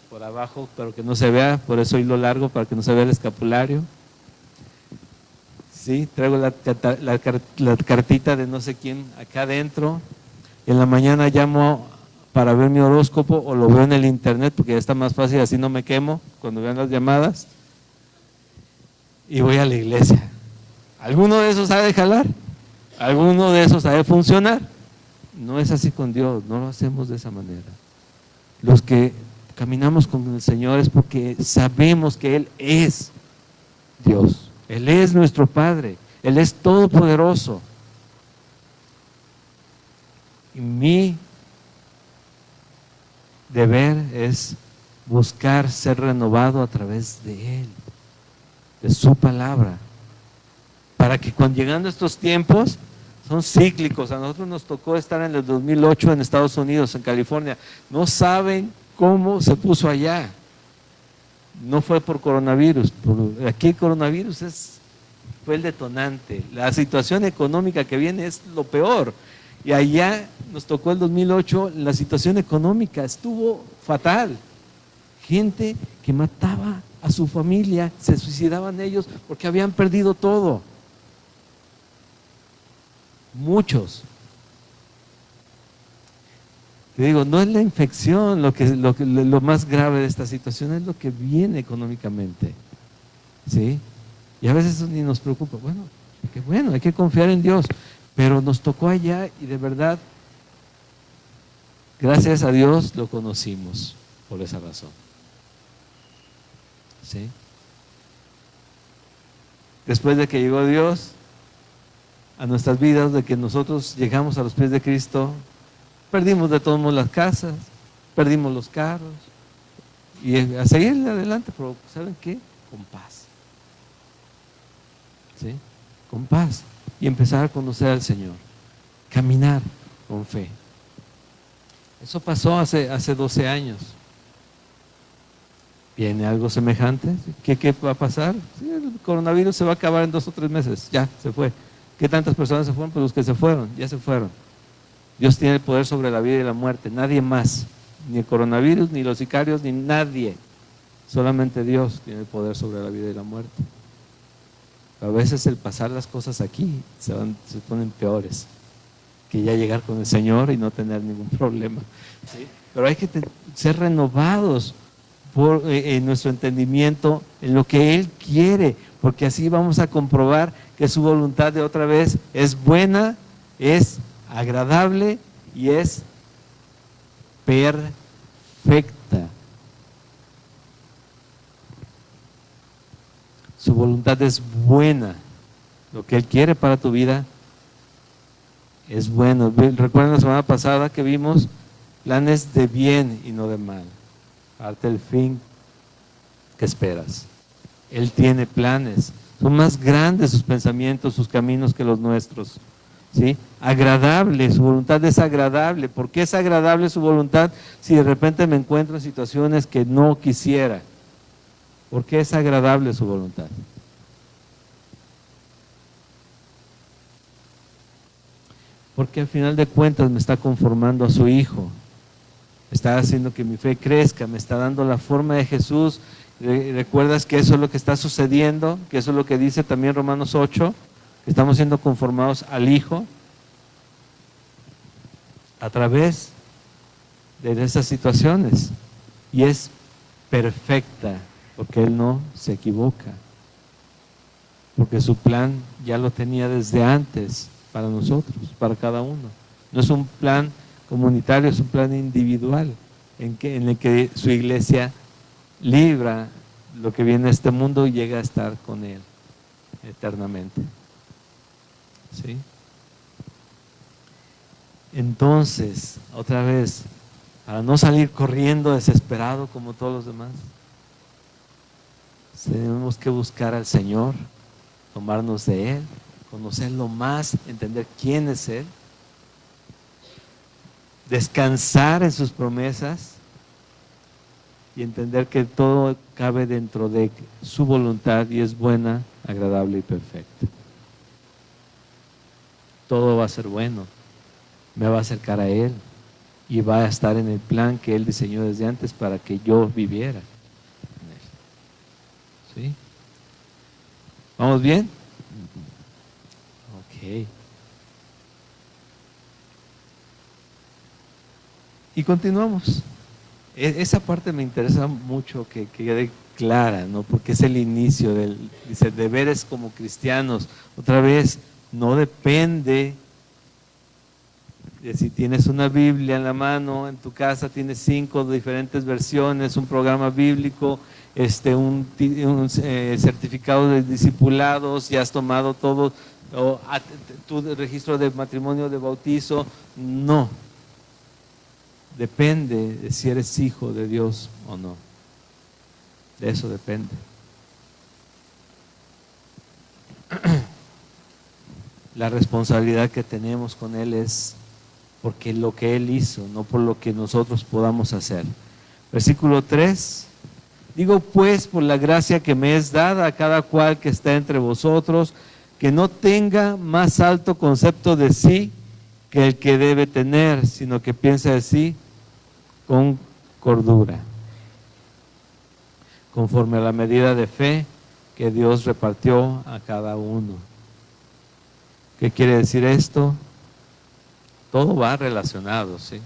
por abajo, pero que no se vea, por eso hilo largo para que no se vea el escapulario. Sí, traigo la cartita de no sé quién acá adentro. En la mañana llamo para ver mi horóscopo o lo veo en el internet porque ya está más fácil, así no me quemo cuando vean las llamadas. Y voy a la iglesia. ¿Alguno de esos sabe jalar? ¿Alguno de esos sabe funcionar? No es así con Dios, no lo hacemos de esa manera. Los que caminamos con el Señor es porque sabemos que Él es Dios. Él es nuestro Padre, Él es todopoderoso. Y mi deber es buscar ser renovado a través de Él, de su palabra, para que cuando llegando estos tiempos, son cíclicos. A nosotros nos tocó estar en el 2008 en Estados Unidos, en California. No saben cómo se puso allá. No fue por coronavirus, aquí el coronavirus fue el detonante. La situación económica que viene es lo peor. Y allá nos tocó el 2008, la situación económica estuvo fatal. Gente que mataba a su familia, se suicidaban ellos porque habían perdido todo. Muchos. Te digo, no es la infección lo más grave de esta situación, es lo que viene económicamente. ¿Sí? Y a veces eso ni nos preocupa. Bueno, hay que confiar en Dios. Pero nos tocó allá y de verdad, gracias a Dios lo conocimos por esa razón. ¿Sí? Después de que llegó Dios a nuestras vidas, de que nosotros llegamos a los pies de Cristo, perdimos de todos modos las casas, perdimos los carros y a seguir adelante, pero ¿saben qué? Con paz. ¿Sí? Con paz. Y empezar a conocer al Señor, caminar con fe. Eso pasó hace 12 años. ¿Viene algo semejante? ¿Qué va a pasar? Sí, el coronavirus se va a acabar en 2 o 3 meses, ya se fue. ¿Qué tantas personas se fueron? Pues los que se fueron, ya se fueron. Dios tiene el poder sobre la vida y la muerte, nadie más, ni el coronavirus, ni los sicarios, ni nadie. Solamente Dios tiene el poder sobre la vida y la muerte. A veces el pasar las cosas aquí se ponen peores que ya llegar con el Señor y no tener ningún problema, ¿sí? Pero hay que ser renovados en nuestro entendimiento, en lo que Él quiere, porque así vamos a comprobar que su voluntad de otra vez es buena, es agradable y es perfecta. Su voluntad es buena. Lo que Él quiere para tu vida es bueno. Recuerden la semana pasada que vimos planes de bien y no de mal. Parte del fin que esperas. Él tiene planes. Son más grandes sus pensamientos, sus caminos que los nuestros. ¿Sí? Agradable, su voluntad es agradable. ¿Por qué es agradable su voluntad si de repente me encuentro en situaciones que no quisiera? ¿Por qué es agradable su voluntad? Porque al final de cuentas me está conformando a su Hijo. Está haciendo que mi fe crezca, me está dando la forma de Jesús. ¿Recuerdas que eso es lo que está sucediendo? Que eso es lo que dice también Romanos 8, que estamos siendo conformados al Hijo a través de esas situaciones. Y es perfecta, porque Él no se equivoca. Porque su plan ya lo tenía desde antes para nosotros, para cada uno. No es un plan comunitario, es un plan individual en el que su iglesia libra lo que viene a este mundo y llega a estar con Él eternamente. ¿Sí? Entonces, otra vez, para no salir corriendo desesperado como todos los demás, tenemos que buscar al Señor, tomarnos de Él, conocerlo más, entender quién es Él, descansar en sus promesas y entender que todo cabe dentro de su voluntad y es buena, agradable y perfecta. Todo va a ser bueno, me va a acercar a Él y va a estar en el plan que Él diseñó desde antes para que yo viviera en Él. ¿Sí? ¿Vamos bien? Ok. Y continuamos. Esa parte me interesa mucho que quede clara, ¿no? Porque es el inicio dice, deberes como cristianos. Otra vez, no depende de si tienes una Biblia en la mano, en tu casa tienes 5 diferentes versiones, un programa bíblico, un certificado de discipulados, y has tomado todo, o tu registro de matrimonio, de bautizo. No. Depende de si eres hijo de Dios o no. De eso depende. La responsabilidad que tenemos con Él es porque lo que Él hizo, no por lo que nosotros podamos hacer. Versículo 3. Digo pues, por la gracia que me es dada a cada cual que está entre vosotros, que no tenga más alto concepto de sí que el que debe tener, sino que piense de sí con cordura, conforme a la medida de fe que Dios repartió a cada uno. ¿Qué quiere decir esto? Todo va relacionado, ¿sí?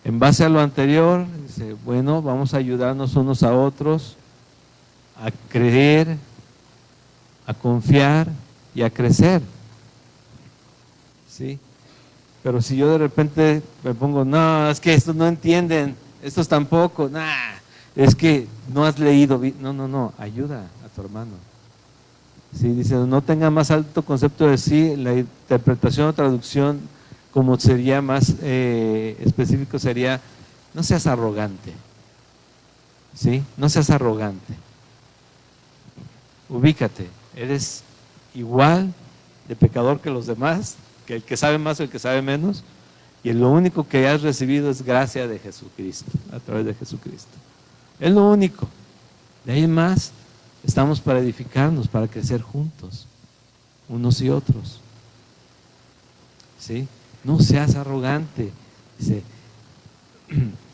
En base a lo anterior, dice, bueno, vamos a ayudarnos unos a otros a creer, a confiar y a crecer, ¿sí? Pero si yo de repente me pongo, no, es que estos no entienden, estos tampoco, es que no has leído, no, ayuda a tu hermano. Sí, dice, no tenga más alto concepto de sí, la interpretación o traducción como sería más específico sería, no seas arrogante, ¿sí? No seas arrogante. Ubícate, eres igual de pecador que los demás, que el que sabe más o el que sabe menos, y lo único que has recibido es gracia de Jesucristo, a través de Jesucristo. Es lo único. De ahí en más, estamos para edificarnos, para crecer juntos, unos y otros. ¿Sí? No seas arrogante. Dice,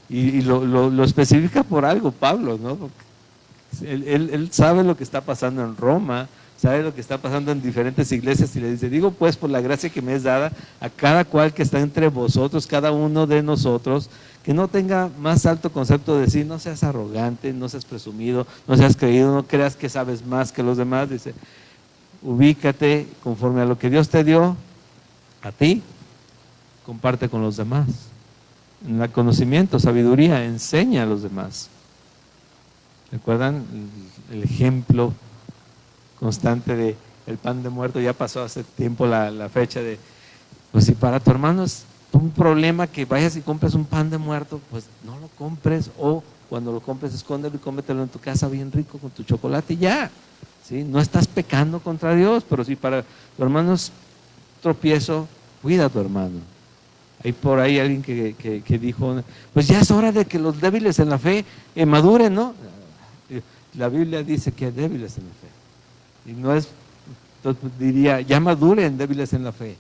y lo especifica por algo Pablo, ¿no? Porque él sabe lo que está pasando en Roma, sabe lo que está pasando en diferentes iglesias y le dice, digo pues por la gracia que me es dada a cada cual que está entre vosotros, cada uno de nosotros, que no tenga más alto concepto de sí, no seas arrogante, no seas presumido, no seas creído, no creas que sabes más que los demás. Dice, ubícate conforme a lo que Dios te dio a ti, comparte con los demás. En el conocimiento, sabiduría, enseña a los demás. ¿Recuerdan el ejemplo constante de el pan de muerto? Ya pasó hace tiempo la fecha de, pues si para tu hermano es un problema que vayas y compres un pan de muerto, pues no lo compres, o cuando lo compres escóndelo y cómetelo en tu casa bien rico con tu chocolate y ya, ¿sí? No estás pecando contra Dios, pero si para tu hermano es tropiezo, cuida a tu hermano. Hay por ahí alguien que dijo, pues ya es hora de que los débiles en la fe maduren, ¿no? La Biblia dice que hay débiles en la fe. Y no es, entonces diría, ya maduren débiles en la fe.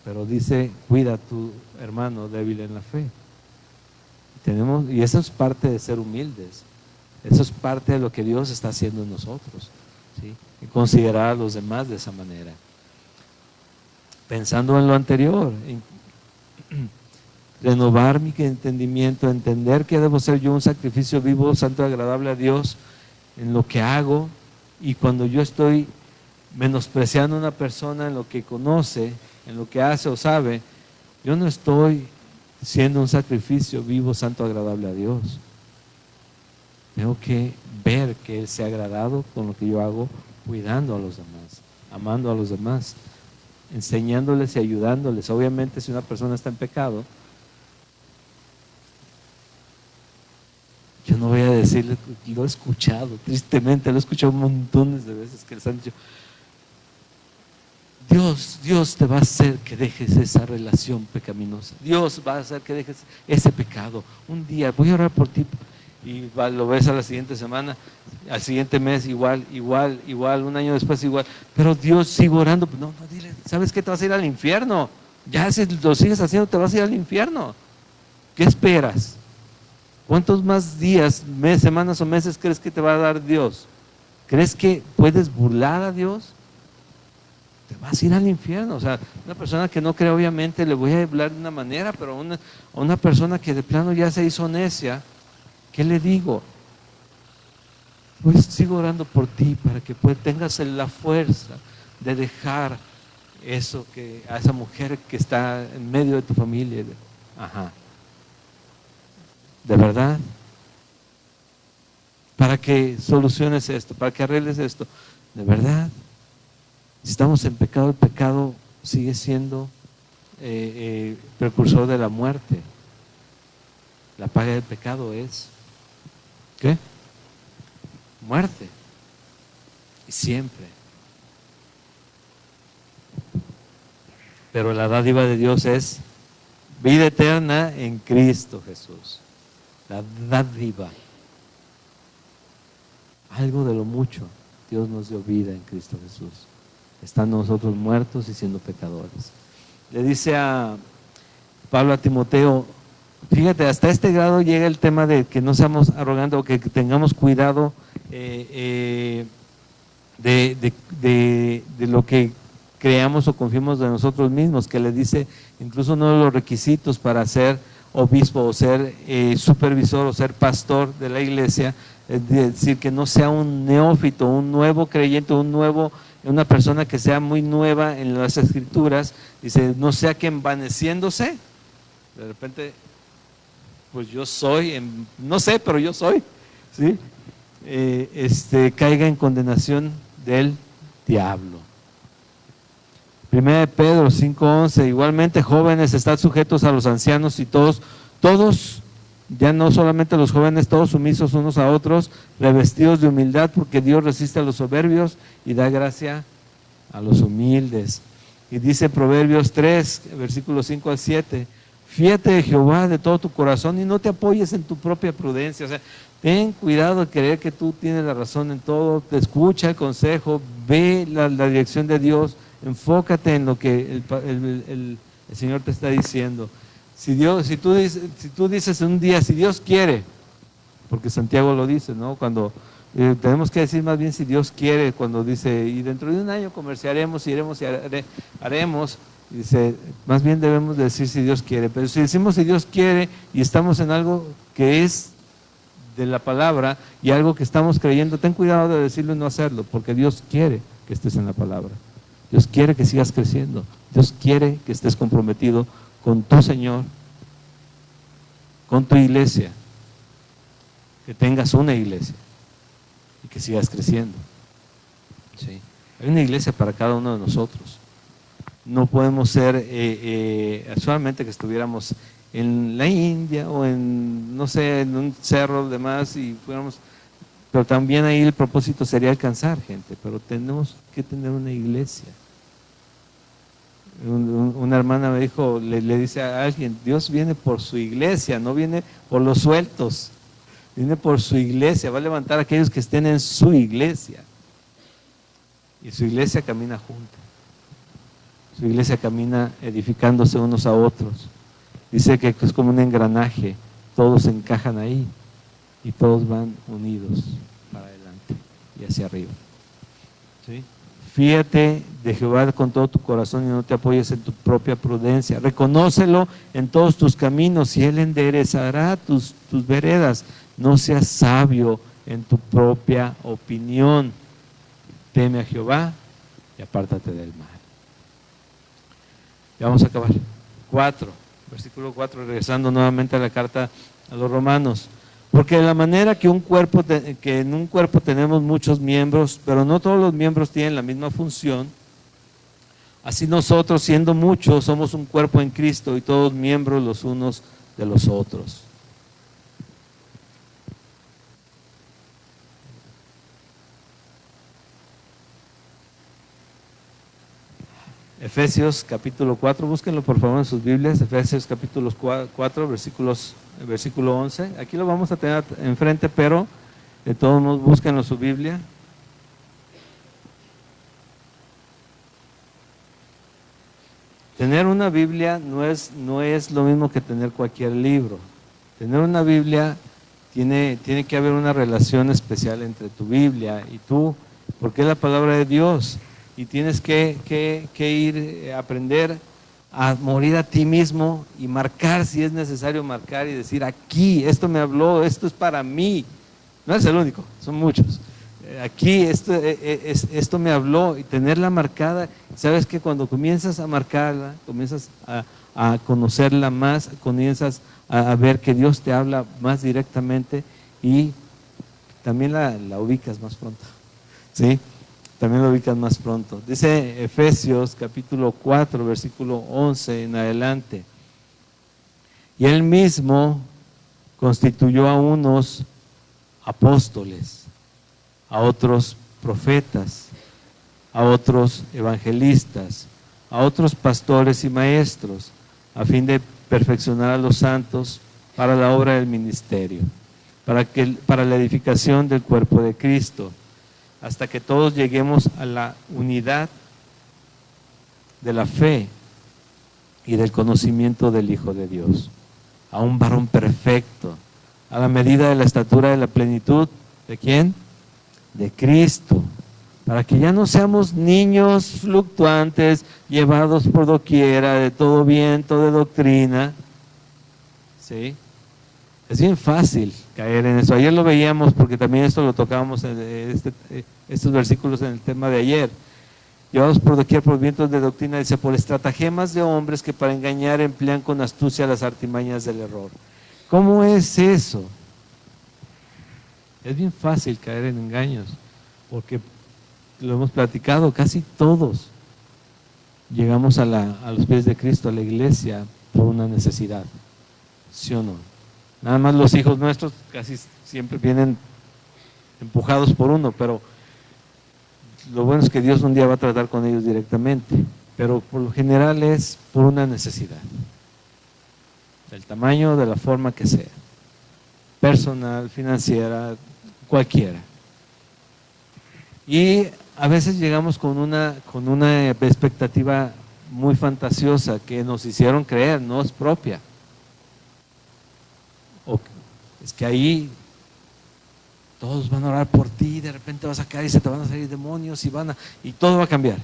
Pero dice, cuida a tu hermano débil en la fe. Y eso es parte de ser humildes. Eso es parte de lo que Dios está haciendo en nosotros, ¿sí? Y considerar a los demás de esa manera. Pensando en lo anterior, renovar mi entendimiento, entender que debo ser yo un sacrificio vivo, santo, agradable a Dios en lo que hago, y cuando yo estoy menospreciando a una persona en lo que conoce, en lo que hace o sabe, yo no estoy siendo un sacrificio vivo, santo, agradable a Dios. Tengo que ver que Él sea agradado con lo que yo hago, cuidando a los demás, amando a los demás, enseñándoles y ayudándoles. Obviamente, si una persona está en pecado, yo no voy a decirle, lo he escuchado, tristemente lo he escuchado montones de veces que les han dicho, Dios te va a hacer que dejes esa relación pecaminosa, Dios va a hacer que dejes ese pecado, un día voy a orar por ti, y lo ves a la siguiente semana, al siguiente mes igual, un año después igual, pero Dios sigue orando. No, dile, ¿sabes qué? Te vas a ir al infierno, ya si lo sigues haciendo te vas a ir al infierno. ¿Qué esperas? ¿Cuántos más días, semanas o meses crees que te va a dar Dios? ¿Crees que puedes burlar a Dios? Te vas a ir al infierno. O sea, una persona que no cree, obviamente le voy a hablar de una manera, pero a una persona que de plano ya se hizo necia, ¿qué le digo? Pues sigo orando por ti para que tengas la fuerza de dejar eso, a esa mujer que está en medio de tu familia. Ajá. ¿De verdad? Para que soluciones esto, para que arregles esto. ¿De verdad? Si estamos en pecado, el pecado sigue siendo precursor de la muerte. La paga del pecado es ¿qué? Muerte. Y siempre. Pero la dádiva de Dios es vida eterna en Cristo Jesús. La dádiva. Algo de lo mucho. Dios nos dio vida en Cristo Jesús. Estando nosotros muertos y siendo pecadores. Le dice a Pablo a Timoteo, fíjate, hasta este grado llega el tema de que no seamos arrogantes o que tengamos cuidado de lo que creamos o confiemos de nosotros mismos, que le dice incluso uno de los requisitos para ser obispo o ser supervisor o ser pastor de la iglesia, es decir, que no sea un neófito, un nuevo creyente, una persona que sea muy nueva en las escrituras. Dice, no sea que envaneciéndose, de repente, pues yo soy, no sé, pero yo soy, ¿sí? Caiga en condenación del diablo. Primera de Pedro 5:11, igualmente jóvenes, estad sujetos a los ancianos y todos, ya no solamente los jóvenes, todos sumisos unos a otros, revestidos de humildad, porque Dios resiste a los soberbios y da gracia a los humildes. Y dice Proverbios 3, versículos 5 al 7, fíate de Jehová de todo tu corazón y no te apoyes en tu propia prudencia. O sea, ten cuidado de creer que tú tienes la razón en todo, te escucha el consejo, ve la dirección de Dios, enfócate en lo que el Señor te está diciendo. Si tú dices un día, si Dios quiere, porque Santiago lo dice, ¿no? Cuando Tenemos que decir más bien si Dios quiere, cuando dice, y dentro de un año comerciaremos, iremos y haremos. Dice, más bien debemos decir si Dios quiere. Pero si decimos si Dios quiere y estamos en algo que es de la palabra y algo que estamos creyendo, ten cuidado de decirlo y no hacerlo, porque Dios quiere que estés en la palabra. Dios quiere que sigas creciendo. Dios quiere que estés comprometido con tu Señor, con tu iglesia, que tengas una iglesia y que sigas creciendo. ¿Sí? Hay una iglesia para cada uno de nosotros. No podemos ser solamente que estuviéramos en la India o en, no sé, en un cerro demás y fuéramos, pero también ahí el propósito sería alcanzar gente, pero tenemos que tener una iglesia. Una hermana me dijo, le dice a alguien, Dios viene por su iglesia, no viene por los sueltos, viene por su iglesia, va a levantar a aquellos que estén en su iglesia. Y su iglesia camina junta. Su iglesia camina edificándose unos a otros. Dice que es como un engranaje, todos encajan ahí y todos van unidos para adelante y hacia arriba. ¿Sí? Fíate de Jehová con todo tu corazón y no te apoyes en tu propia prudencia. Reconócelo en todos tus caminos y Él enderezará tus veredas. No seas sabio en tu propia opinión. Teme a Jehová y apártate del mal. Ya vamos a acabar. 4, versículo 4, regresando nuevamente a la carta a los romanos. Porque de la manera que en un cuerpo tenemos muchos miembros, pero no todos los miembros tienen la misma función, así nosotros, siendo muchos, somos un cuerpo en Cristo y todos miembros los unos de los otros. Efesios capítulo 4, búsquenlo por favor en sus Biblias, Efesios capítulo 4, versículo 11. Aquí lo vamos a tener enfrente, pero de todos modos búsquenlo en su Biblia. Tener una Biblia no es lo mismo que tener cualquier libro. Tener una Biblia tiene que haber una relación especial entre tu Biblia y tú, porque es la palabra de Dios. Y tienes que ir a aprender a morir a ti mismo y marcar si es necesario marcar y decir, aquí, esto me habló, esto es para mí. No es el único, son muchos. Aquí esto me habló y tenerla marcada. Sabes que cuando comienzas a marcarla, comienzas a conocerla más, comienzas a ver que Dios te habla más directamente y también la ubicas más pronto. ¿Sí? También lo ubicas más pronto. Dice Efesios capítulo 4, versículo 11 en adelante. Y Él mismo constituyó a unos apóstoles, a otros profetas, a otros evangelistas, a otros pastores y maestros, a fin de perfeccionar a los santos para la obra del ministerio, para la edificación del cuerpo de Cristo, hasta que todos lleguemos a la unidad de la fe y del conocimiento del Hijo de Dios, a un varón perfecto, a la medida de la estatura de la plenitud, ¿de quién? De Cristo, para que ya no seamos niños fluctuantes, llevados por doquiera, de todo viento de doctrina. ¿Sí? Es bien fácil caer en eso. Ayer lo veíamos porque también esto lo tocábamos en estos versículos en el tema de ayer. Llevados por doquier por vientos de doctrina, dice, por estratagemas de hombres que para engañar emplean con astucia las artimañas del error. ¿Cómo es eso? Es bien fácil caer en engaños, porque lo hemos platicado, casi todos llegamos a los pies de Cristo, a la iglesia, por una necesidad. ¿Sí o no? Nada más los hijos nuestros casi siempre vienen empujados por uno, pero lo bueno es que Dios un día va a tratar con ellos directamente, pero por lo general es por una necesidad, del tamaño, de la forma que sea, personal, financiera, cualquiera. Y a veces llegamos con una expectativa muy fantasiosa que nos hicieron creer, no es propia. Es que ahí todos van a orar por ti, de repente vas a caer y se te van a salir demonios y todo va a cambiar.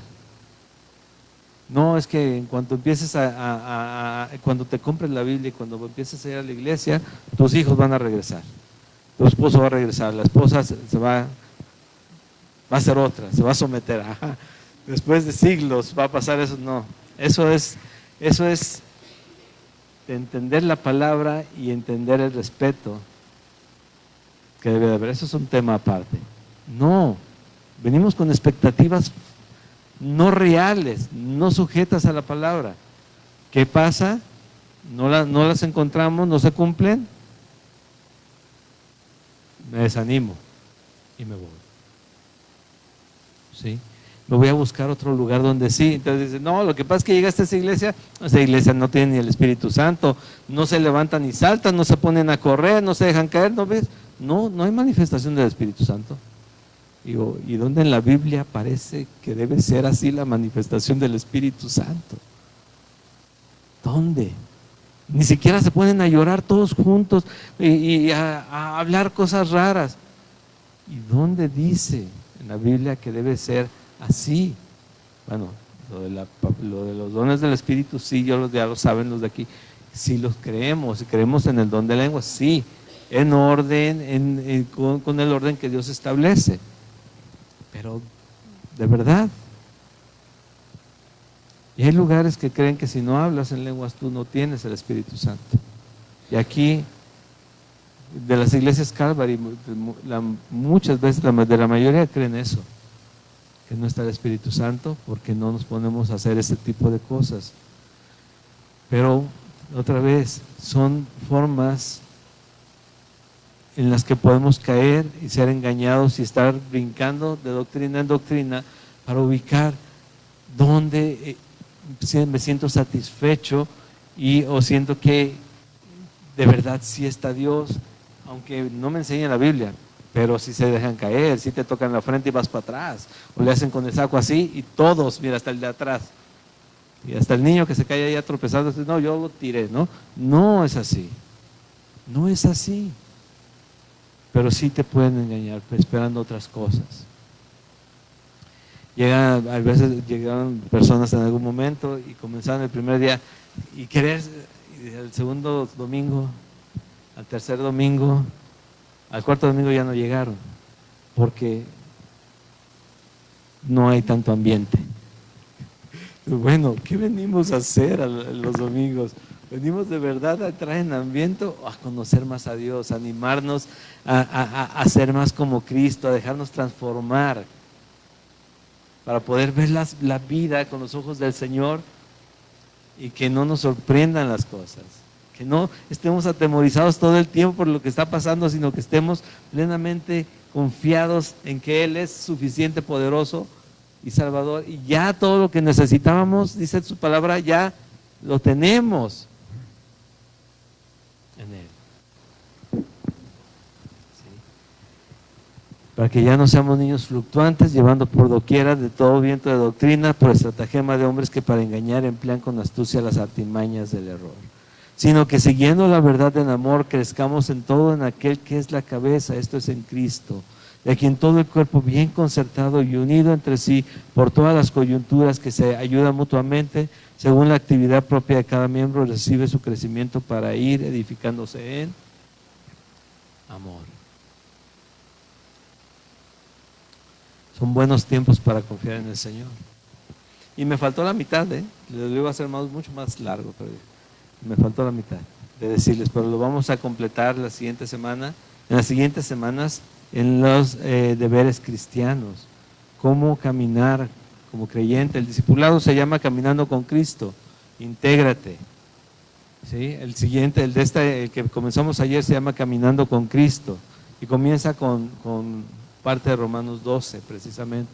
No, es que en cuanto empieces cuando te compres la Biblia y cuando empieces a ir a la iglesia, tus hijos van a regresar, tu esposo va a regresar, la esposa va a ser otra, se va a someter. Ajá. Después de siglos va a pasar eso. No, eso es entender la palabra y entender el respeto que debe de haber. Eso es un tema aparte. No, venimos con expectativas no reales, no sujetas a la palabra. ¿Qué pasa? No las encontramos, no se cumplen. Me desanimo y me voy. ¿Sí? Me voy a buscar otro lugar donde sí. Entonces dice, no, lo que pasa es que llegaste a esa iglesia no tiene ni el Espíritu Santo, no se levantan ni saltan, no se ponen a correr, no se dejan caer, ¿no ves? No hay manifestación del Espíritu Santo. Digo, ¿y dónde en la Biblia parece que debe ser así la manifestación del Espíritu Santo? ¿Dónde? Ni siquiera se ponen a llorar todos juntos y a hablar cosas raras. ¿Y dónde dice en la Biblia que debe ser así? Bueno, lo de los dones del Espíritu, sí, ya lo saben los de aquí. Sí los creemos, y creemos en el don de lenguas, sí, en orden, con el orden que Dios establece. Pero, de verdad. Y hay lugares que creen que si no hablas en lenguas tú no tienes el Espíritu Santo. Y aquí, de las iglesias Calvary, muchas veces, de la mayoría creen eso, que no está el Espíritu Santo porque no nos ponemos a hacer ese tipo de cosas. Pero, otra vez, son formas en las que podemos caer y ser engañados y estar brincando de doctrina en doctrina para ubicar dónde me siento satisfecho o siento que de verdad sí está Dios, aunque no me enseña la Biblia, pero si se dejan caer, si te tocan la frente y vas para atrás, o le hacen con el saco así y todos, mira, hasta el de atrás, y hasta el niño que se cae ahí a tropezar, dice, no, yo lo tiré, no es así, no es así. Pero sí te pueden engañar esperando otras cosas. A veces llegaron personas en algún momento y comenzaron el primer día y querer el segundo domingo, al tercer domingo, al cuarto domingo ya no llegaron porque no hay tanto ambiente. Bueno, ¿qué venimos a hacer los domingos? Venimos de verdad a traer en ambiente, a conocer más a Dios, a animarnos a ser más como Cristo, a dejarnos transformar para poder ver la vida con los ojos del Señor y que no nos sorprendan las cosas, que no estemos atemorizados todo el tiempo por lo que está pasando, sino que estemos plenamente confiados en que Él es suficiente, poderoso y Salvador, y ya todo lo que necesitábamos, dice su palabra, ya lo tenemos en Él. ¿Sí? Para que ya no seamos niños fluctuantes, llevando por doquiera de todo viento de doctrina, por estratagema de hombres que para engañar emplean con astucia las artimañas del error, sino que siguiendo la verdad en amor, crezcamos en todo en aquel que es la cabeza, esto es en Cristo, de quien todo el cuerpo bien concertado y unido entre sí por todas las coyunturas que se ayudan mutuamente, según la actividad propia de cada miembro, recibe su crecimiento para ir edificándose en amor. Son buenos tiempos para confiar en el Señor. Y me faltó la mitad, lo iba a hacer mucho más largo, pero me faltó la mitad de decirles, pero lo vamos a completar la siguiente semana, en las siguientes semanas, en los deberes cristianos, cómo caminar como creyente. El discipulado se llama Caminando con Cristo, intégrate. ¿Sí? El siguiente, el que comenzamos ayer, se llama Caminando con Cristo y comienza con parte de Romanos 12 precisamente.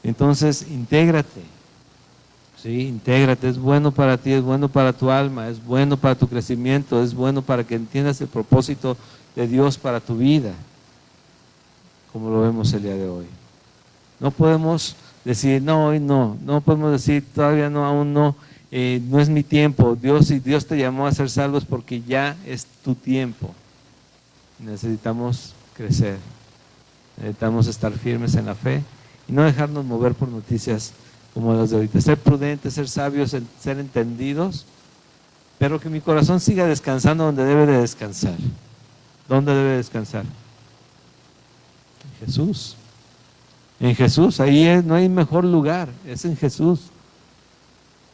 Entonces, intégrate. Sí, intégrate, es bueno para ti, es bueno para tu alma, es bueno para tu crecimiento, es bueno para que entiendas el propósito de Dios para tu vida, como lo vemos el día de hoy. No podemos decir, no, hoy no podemos decir, todavía no, aún no, no es mi tiempo. Si Dios te llamó a ser salvos porque ya es tu tiempo. Necesitamos crecer. necesitamos estar firmes en la fe y no dejarnos mover por noticias como las de ahorita. Ser prudentes, ser sabios, ser entendidos, pero que mi corazón siga descansando donde debe de descansar. ¿Dónde debe descansar? En Jesús. En Jesús, ahí no hay mejor lugar, es en Jesús.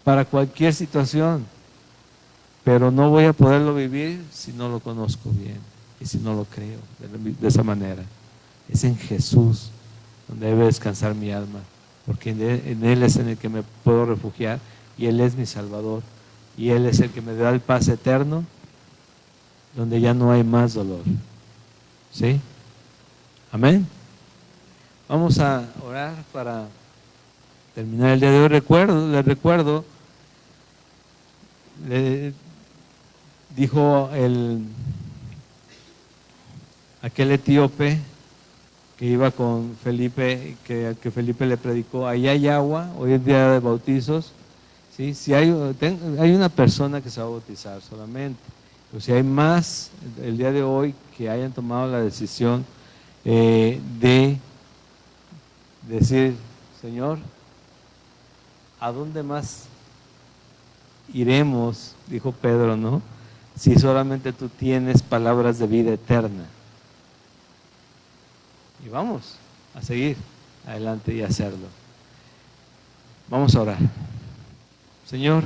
Para cualquier situación. Pero no voy a poderlo vivir si no lo conozco bien y si no lo creo de esa manera. Es en Jesús donde debe descansar mi alma, porque en Él es en el que me puedo refugiar y Él es mi Salvador y Él es el que me da el paz eterno donde ya no hay más dolor. ¿Sí? Amén. Vamos a orar para terminar el día de hoy. Les recuerdo, dijo aquel etíope que iba con Felipe, que Felipe le predicó, ahí hay agua, hoy es día de bautizos, ¿sí? Si hay una persona que se va a bautizar solamente, pero si hay más el día de hoy que hayan tomado la decisión de decir, Señor, ¿a dónde más iremos? Dijo Pedro, ¿no? Si solamente tú tienes palabras de vida eterna. Y vamos a seguir adelante y hacerlo. Vamos a orar. Señor,